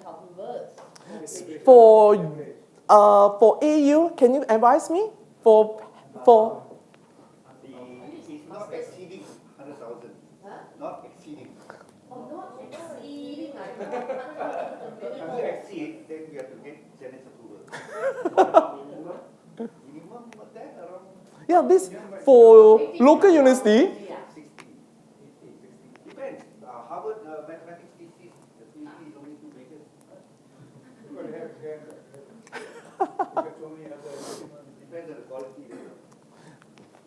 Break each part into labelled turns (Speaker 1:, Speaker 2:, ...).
Speaker 1: 20,000 words.
Speaker 2: For AU, can you advise me? For
Speaker 3: It's not exceeding 100,000.
Speaker 1: Huh?
Speaker 3: Not exceeding.
Speaker 1: Oh, not exceeding. I know.
Speaker 3: If you exceed, then we have to get Senate's approval. Minimum what that around?
Speaker 2: yeah, this for local university.
Speaker 3: 60. Depends. Harvard mathematics thesis, the PhD is only 2 pages. Depends on the quality.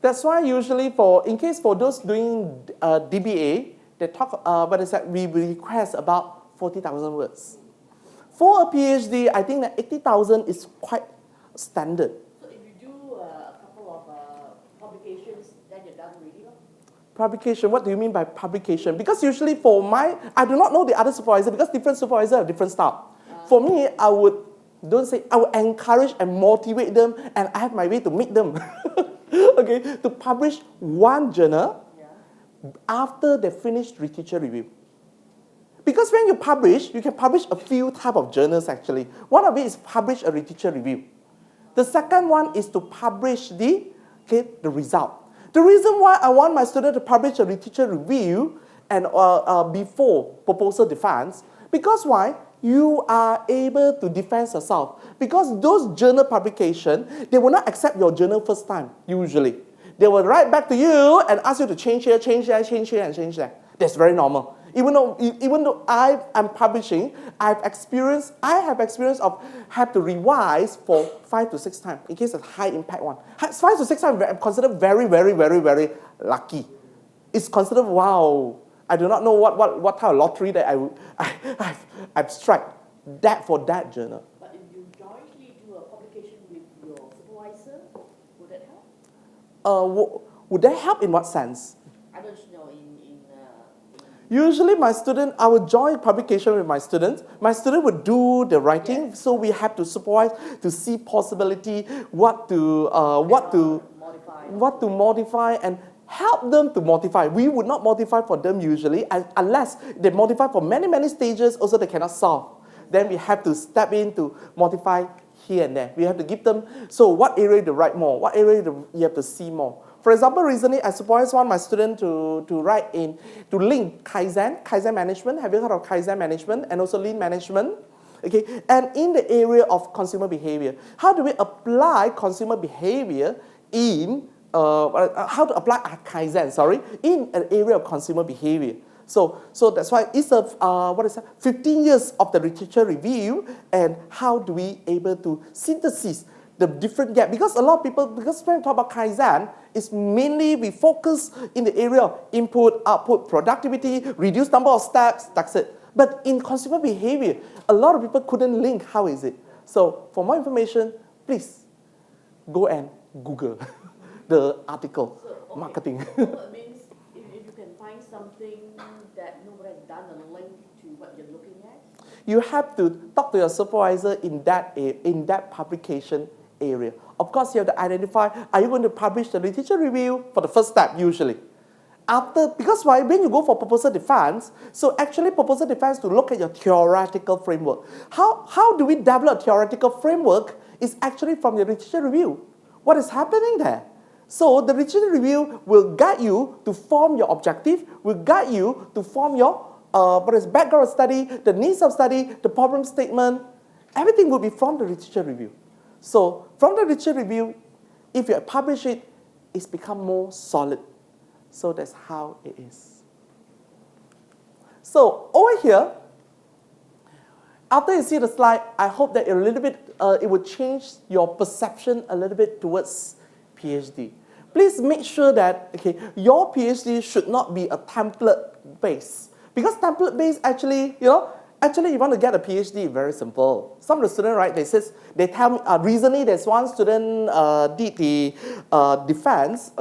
Speaker 2: That's why usually in case for those doing DBA, they talk, we request about 40,000 words. For a PhD, I think that 80,000 is quite standard.
Speaker 1: So if you do a couple of publications, then you're done really?
Speaker 2: Publication, what do you mean by publication? Because usually I do not know the other supervisor because different supervisors have different style. For me, I would encourage and motivate them, and I have my way to make them. Okay, to publish one journal after they finish literature review. Because when you publish, you can publish a few type of journals actually. One of it is publish a literature review. The second one is to publish the result. The reason why I want my student to publish a literature review and before proposal defense, because why? You are able to defend yourself. Because those journal publication, they will not accept your journal first time, usually. They will write back to you and ask you to change here, change there, change here, and change there. That's very normal. Even though I am publishing, I have experience of have to revise for 5 to 6 times in case of high impact one. 5 to 6 times I'm considered very, very, very, very lucky. It's considered, wow, I do not know what type of lottery that I've struck that for that journal.
Speaker 1: But if you jointly do a publication with your supervisor, would that help?
Speaker 2: Would that help in what sense?
Speaker 1: I don't know.
Speaker 2: Usually I would join publication with my students. My student would do the writing, so we have to supervise to see possibility, what to modify and help them to modify. We would not modify for them usually, unless they modify for many, many stages, also they cannot solve. Then we have to step in to modify here and there. We have to give them, so what area to write more, what area you have to see more. For example, recently I supervised one of my students to link Kaizen management. Have you heard of Kaizen management and also lean management? Okay, and in the area of consumer behavior, how do we apply consumer behavior in how to apply Kaizen? In an area of consumer behavior. So that's why it's 15 years of the literature review, and how do we able to synthesize the different gap? Because a lot of people, because when we talk about Kaizen, it's mainly we focus in the area of input, output, productivity, reduce number of steps, that's it. But in consumer behavior, a lot of people couldn't link how is it. So for more information, please go and Google the article, marketing.
Speaker 1: So it means if you can find something that nobody has done and link to what you're looking at?
Speaker 2: You have to talk to your supervisor in that publication area. Of course, you have to identify, are you going to publish the literature review for the first step usually? Because why? When you go for proposal defense, so actually proposal defense to look at your theoretical framework. How do we develop theoretical framework is actually from your literature review. What is happening there? So the literature review will guide you to form your objective, will guide you to form your background study, the needs of study, the problem statement. Everything will be from the literature review. So from the literature review, if you publish it, it's become more solid. So that's how it is. So over here, after you see the slide, I hope that it will change your perception a little bit towards PhD. Please make sure that your PhD should not be a template-based. Because template-based actually, you want to get a PhD, very simple. Some of the students, they tell me, recently there's one student did the defense,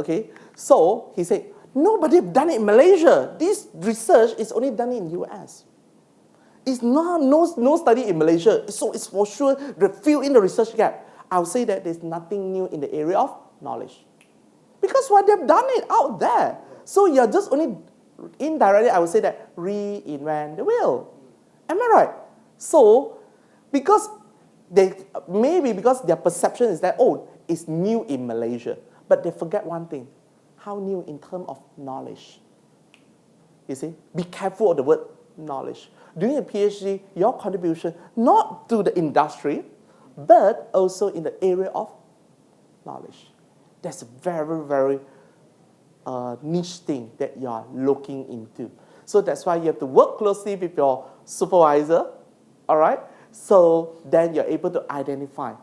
Speaker 2: so he said, nobody have done it in Malaysia. This research is only done in US. It's no study in Malaysia, so it's for sure to fill in the research gap. I would say that there's nothing new in the area of knowledge. Because they've done it out there. So you're just only, indirectly, I would say that reinvent the wheel. Am I right? So, because maybe because their perception is that, oh, it's new in Malaysia. But they forget one thing. How new in terms of knowledge? You see? Be careful of the word knowledge. Doing a PhD, your contribution, not to the industry, but also in the area of knowledge. That's a very, very niche thing that you are looking into. So that's why you have to work closely with your supervisor, all right? So then you're able to identify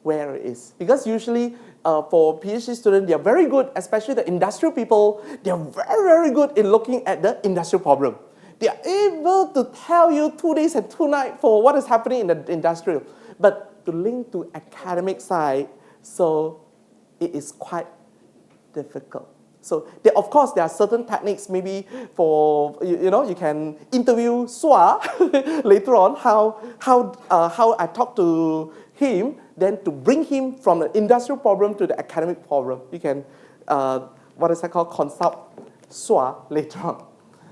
Speaker 2: where it is. Because usually for PhD students, they are very good, especially the industrial people, they are very, very good in looking at the industrial problem. They are able to tell you 2 days and 2 nights for what is happening in the industrial. But to link to academic side, so it is quite difficult. So of course, there are certain techniques maybe for, you can interview Sua later on, how I talk to him, then to bring him from the industrial problem to the academic problem. You can, consult Sua later on.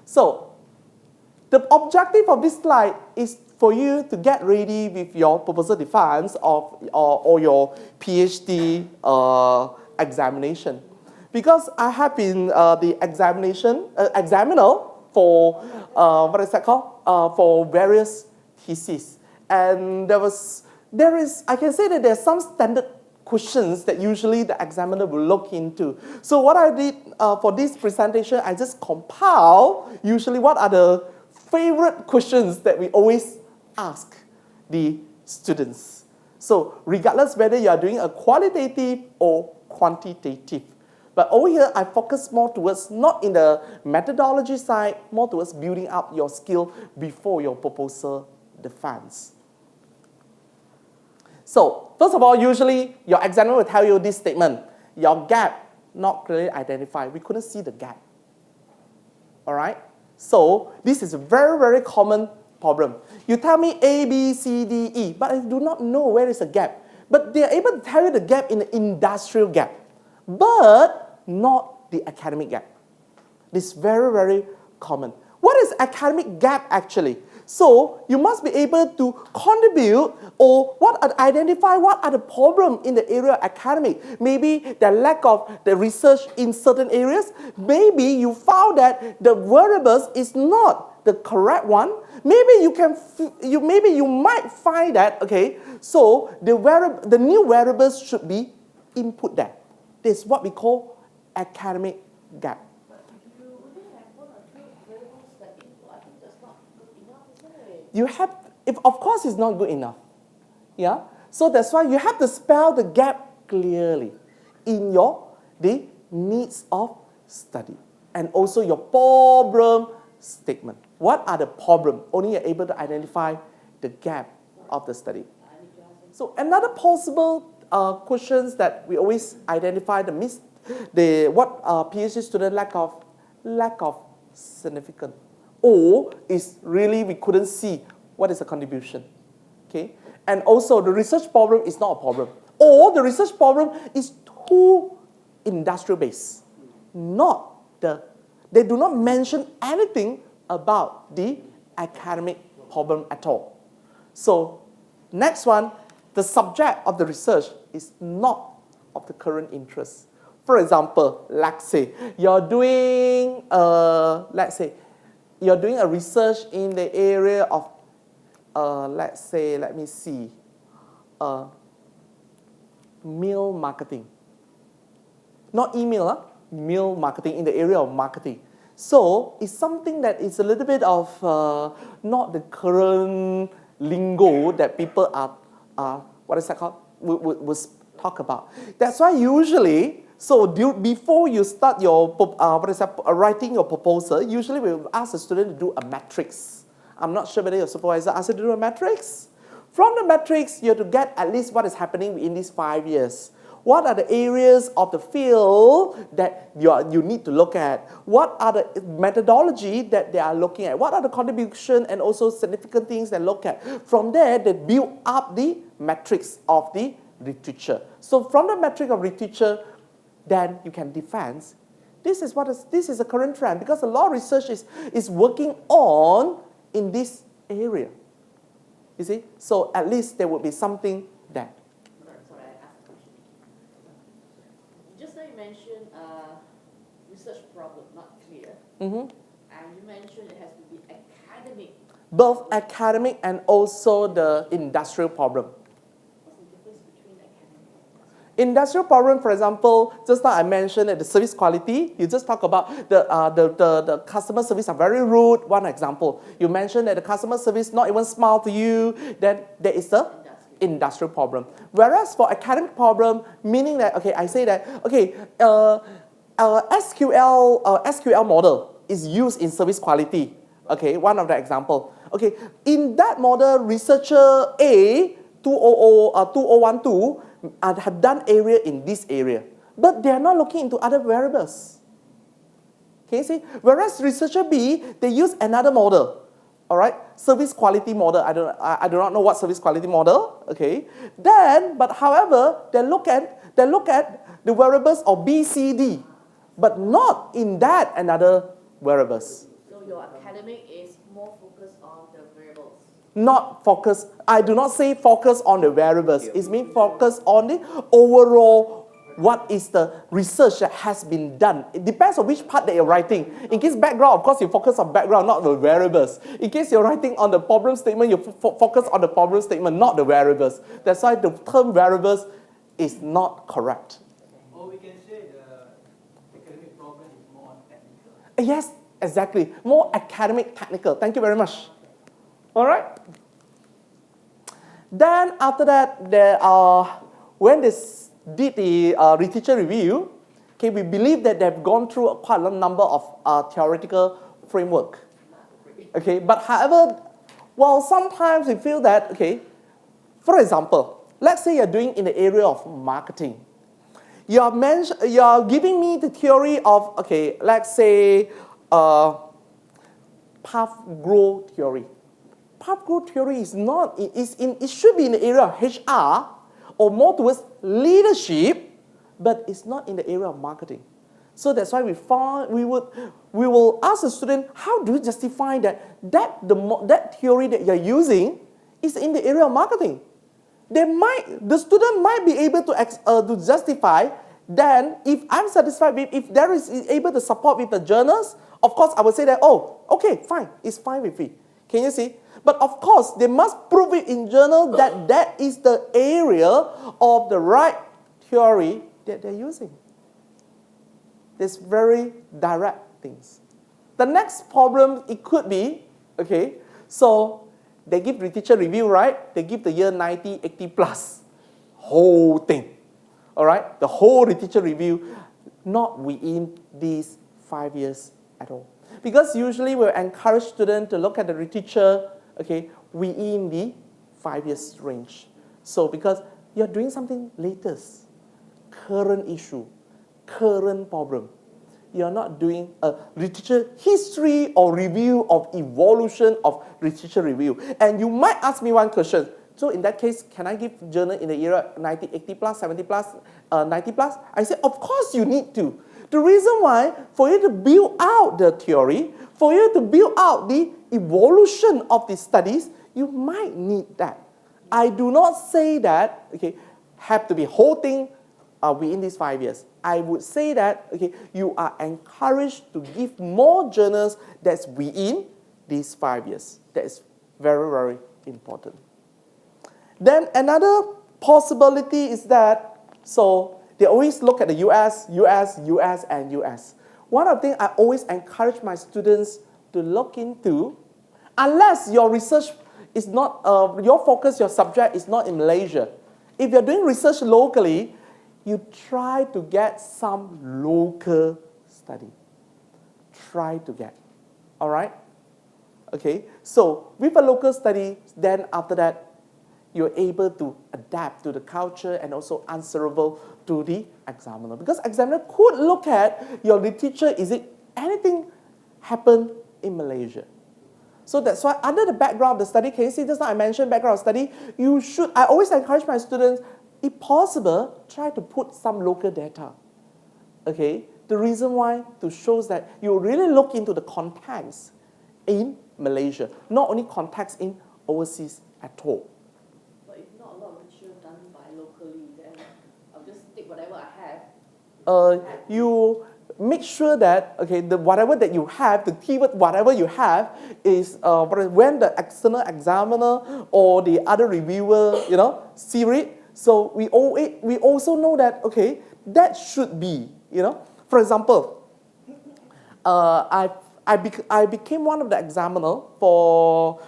Speaker 2: So the objective of this slide is for you to get ready with your proposal defense or your PhD examination. Because I have been the examiner for, for various theses. And I can say that there's some standard questions that usually the examiner will look into. So what I did for this presentation, I just compile usually what are the favorite questions that we always ask the students. So regardless whether you are doing a qualitative or quantitative. But over here, I focus more towards, not in the methodology side, more towards building up your skill before your proposal defense. So, first of all, usually your examiner will tell you this statement. Your gap not clearly identified. We couldn't see the gap. All right? So, this is a very, very common problem. You tell me A, B, C, D, E, but I do not know where is the gap. But they are able to tell you the gap in the industrial gap, but not the academic gap. This is very, very common. What is academic gap actually? So you must be able to contribute or identify what are the problems in the area of academic. Maybe the lack of the research in certain areas. Maybe you found that the variables is not the correct one. Maybe you might find that, okay, so the new variables should be input there. This is what we call academic gap. You have, of course it's not good enough. Yeah? So that's why you have to spell the gap clearly in the needs of study. And also your problem statement. What are the problems? Only you're able to identify the gap of the study. So another possible questions that we always identify what PhD student lack of significance. Or is really we couldn't see what is the contribution. Okay? And also the research problem is not a problem. Or the research problem is too industrial based. They do not mention anything about the academic problem at all. So next one, the subject of the research is not of the current interest. For example, let's say you're doing a research in the area of, mail marketing. Not email, mail marketing, in the area of marketing. So it's something that is a little bit of not the current lingo that people would talk about. That's why usually, before you start your writing your proposal, usually we will ask the student to do a matrix. I'm not sure whether your supervisor asked you to do a matrix. From the matrix, you have to get at least what is happening in these 5 years. What are the areas of the field that you need to look at? What are the methodology that they are looking at? What are the contribution and also significant things they look at? From there, they build up the matrix of the literature. So from the matrix of literature, then you can defend. This is a current trend because a lot of research is working on in this area. You see? So at least there would be something there.
Speaker 1: Sorry, I asked a question. Just now you mentioned research problem, not clear.
Speaker 2: Mm-hmm.
Speaker 1: And you mentioned it has to be academic.
Speaker 2: Both academic and also the industrial problem.
Speaker 1: What's the difference between academic and industrial?
Speaker 2: Industrial problem, for example, just now I mentioned that the service quality, you just talk about the customer service are very rude, one example. You mentioned that the customer service not even smile to you, then there is the industrial problem. Whereas for academic problem, meaning that, okay, I say that, okay, SQL model is used in service quality. Okay, one of the example. Okay, in that model, researcher A 2012 have done area in this area, but they are not looking into other variables. Can you see? Whereas researcher B, they use another model. All right, service quality model. I do not know what service quality model. Okay, then but however they look at the variables of B, C, D, but not in that another variables.
Speaker 1: So your academic is more focused on the variables.
Speaker 2: Not focus. I do not say focus on the variables. It means focus on the overall. What is the research that has been done? It depends on which part that you're writing. In case background, of course, you focus on background, not the variables. In case you're writing on the problem statement, you focus on the problem statement, not the variables. That's why the term variables is not correct.
Speaker 4: Or we can say the academic problem is more technical.
Speaker 2: Yes, exactly. More academic, technical. Thank you very much. All right. Then after that, there are when this did the literature review, okay, we believe that they've gone through quite a number of theoretical framework. Okay, but however, well, sometimes we feel that, okay, for example, let's say you're doing in the area of marketing. You're giving me the theory of, okay, let's say path growth theory. Path growth theory is not, it should be in the area of HR, or more towards leadership, but it's not in the area of marketing. So that's why we will ask the student, how do you justify that theory that you're using is in the area of marketing? The student might be able to justify. Then, if I'm satisfied with, if there is able to support with the journals, of course I would say that, oh, okay, fine, it's fine with me. Can you see? But of course, they must prove it in journal that that is the area of the right theory that they're using. There's very direct things. The next problem, it could be, okay, so they give literature review, right? They give the year 90, 80 plus, whole thing. All right? The whole literature review, not within these 5 years at all. Because usually we'll encourage students to look at the literature, okay, within the 5 years range. So because you're doing something latest, current issue, current problem. You're not doing a literature history or review of evolution of literature review. And you might ask me one question. So in that case, can I give journal in the era 90, 80 plus, 70 plus, 90 plus? I say, of course you need to. The reason why, for you to build out the theory, for you to build out the evolution of the studies, you might need that. I do not say that, okay, have to be whole thing within these 5 years. I would say that, okay, you are encouraged to give more journals that's within these 5 years. That is very, very important. Then another possibility is that, so they always look at the US, and US. One of the things I always encourage my students to look into, unless your research is not, your focus, your subject is not in Malaysia. If you're doing research locally, you try to get some local study. Try to get, all right? Okay, so with a local study, then after that, you're able to adapt to the culture and also answerable to the examiner. Because examiner could look at your literature, is it anything happen in Malaysia? So that's why under the background of the study, can you see just now I mentioned background of study, I always encourage my students, if possible, try to put some local data. Okay? The reason why, to show that you really look into the context in Malaysia, not only context in overseas at all.
Speaker 1: But if not a lot of literature done by locally, then I'll just take whatever I have.
Speaker 2: You make sure that, okay, whatever that you have, the keyword whatever you have is when the external examiner or the other reviewer, see it. So we also know that, okay, that should be, For example, I became one of the examiner for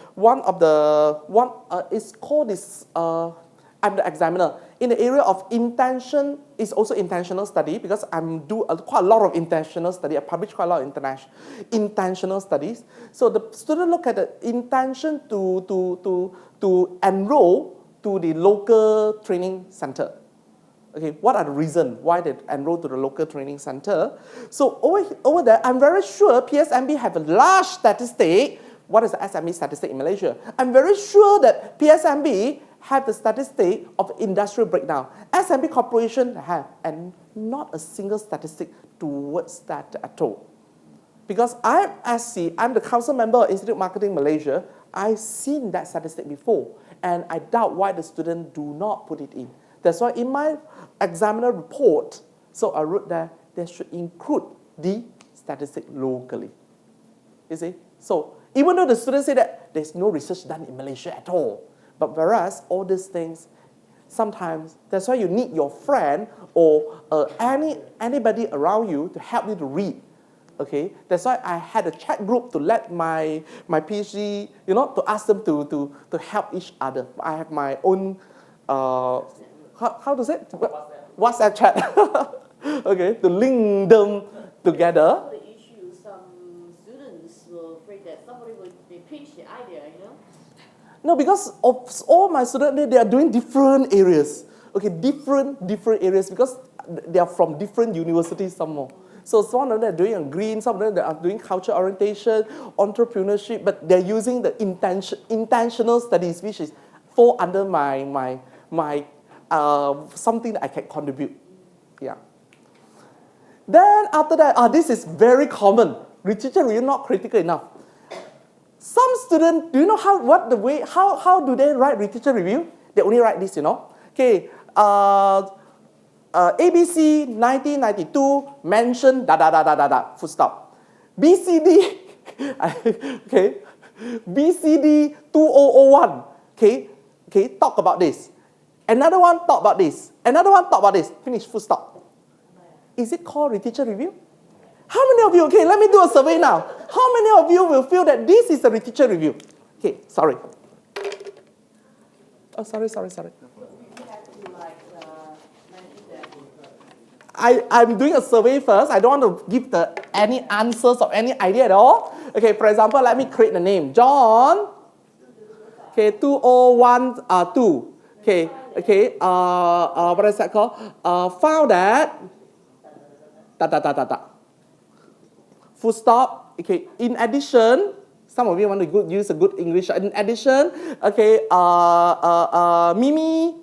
Speaker 2: it's called this, I'm the examiner. In the area of intention, it's also intentional study because I'm quite a lot of intentional study. I publish quite a lot of intentional studies. So the student look at the intention to enroll to the local training center. Okay, what are the reasons why they enroll to the local training center? So over there, I'm very sure PSMB have a large statistic. What is the SME statistic in Malaysia? I'm very sure that PSMB have the statistic of industrial breakdown. SMB Corporation have, and not a single statistic towards that at all. Because I'm SC, I'm the council member of Institute Marketing Malaysia, I've seen that statistic before, and I doubt why the student do not put it in. That's why in my examiner report, so I wrote that they should include the statistic locally. You see? So even though the students say that there's no research done in Malaysia at all, but whereas all these things, sometimes, that's why you need your friend or anybody around you to help you to read. Okay, that's why I had a chat group to let my PhD, to ask them to help each other. I have my own, how to say it? WhatsApp chat. Okay, to link them together.
Speaker 1: The issue, some students were afraid that somebody will pitch the idea,
Speaker 2: No, because of all my students, they are doing different areas. Okay, different areas because they are from different universities some more. So some of them are doing green, some of them are doing culture orientation, entrepreneurship, but they're using the intentional studies, which is fall under my something that I can contribute. Yeah. Then after that, this is very common. Literature review not critical enough. Some students, do you know how do they write literature review? They only write this, Okay, ABC 1992 mentioned full stop. BCD, okay, BCD 2001, okay, talk about this. Another one talk about this. Another one talk about this. Finish, full stop. Is it called literature review? How many of you, okay, let me do a survey now. How many of you will feel that this is a literature review? Okay, sorry. Oh, sorry. I'm doing a survey first. I don't want to give any answers or any idea at all. Okay, for example, let me create the name. John, okay, 2012. Okay, what is that called? Found that, full stop. Okay, in addition, some of you want to use a good English. In addition, okay, Mimi,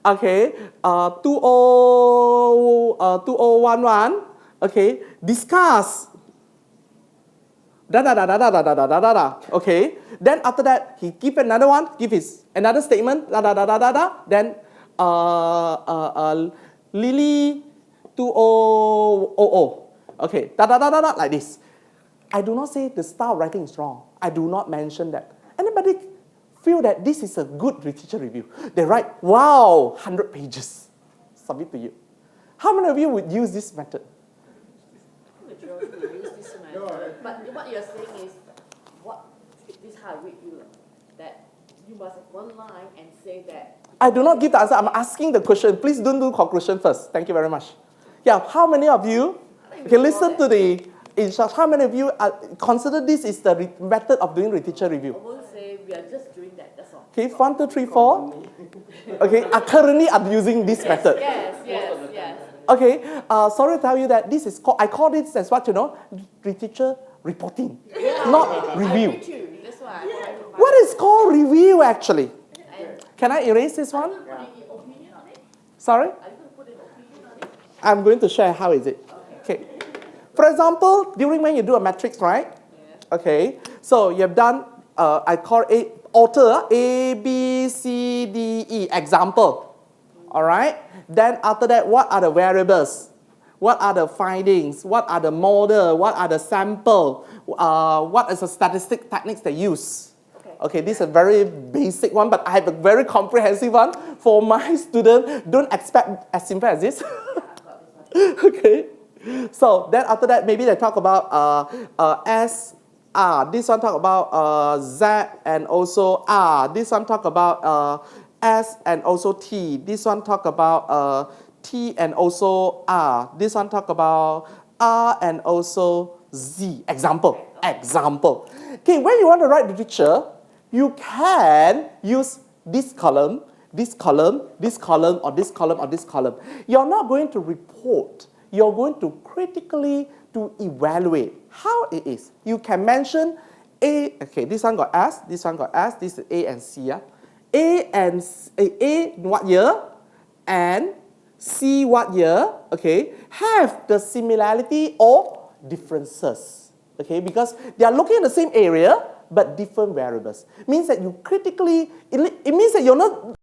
Speaker 2: okay, 2011, okay, discuss, okay. Then after that, he give another one, another statement, Then, Lily, 2000, okay, like this. I do not say the style of writing is wrong. I do not mention that. Anybody feel that this is a good literature review? They write, wow, 100 pages. Submit to you. How many of you would use this method?
Speaker 1: Majority will use this method. But what you're saying is, this is how I read you, that you must have one line and say that.
Speaker 2: I do not give the answer. I'm asking the question. Please don't do conclusion first. Thank you very much. Yeah, how many of you, okay, listen to the instructions. How many of you consider this is the method of doing literature review?
Speaker 1: I won't say we are just doing that, that's all.
Speaker 2: Okay, 1, 2, 3, 4. Okay, currently I'm using this method.
Speaker 1: Yes.
Speaker 2: Okay, sorry to tell you that this is called, I call this as what, literature reporting, not review.
Speaker 1: I too. That's why
Speaker 2: What is called review actually? Can I erase this one?
Speaker 1: opinion on it?
Speaker 2: Sorry?
Speaker 1: Are you going to put an opinion on it?
Speaker 2: I'm going to share how is it. Okay. For example, during when you do a matrix, right?
Speaker 1: Yeah.
Speaker 2: Okay, so you have done, I call it author, A, B, C, D, E, example. All right? Then after that, what are the variables? What are the findings? What are the model? What are the sample? What is the statistic techniques they use? Okay, this is a very basic one, but I have a very comprehensive one for my student. Don't expect as simple as this. Okay. So then after that, maybe they talk about S, R. This one talk about Z and also R. This one talk about S and also T. This one talk about T and also R. This one talk about R and also Z. Example. Example. Okay, when you want to write literature, you can use this column, this column, this column, or this column, or this column. You're not going to report. You're going to critically to evaluate how it is. You can mention A, okay, this one got S, this one got S, this is A and C. Yeah? A what year, and C what year, okay, have the similarity or differences. Okay, because they are looking at the same area, but different variables. Means that you critically, it means that you're not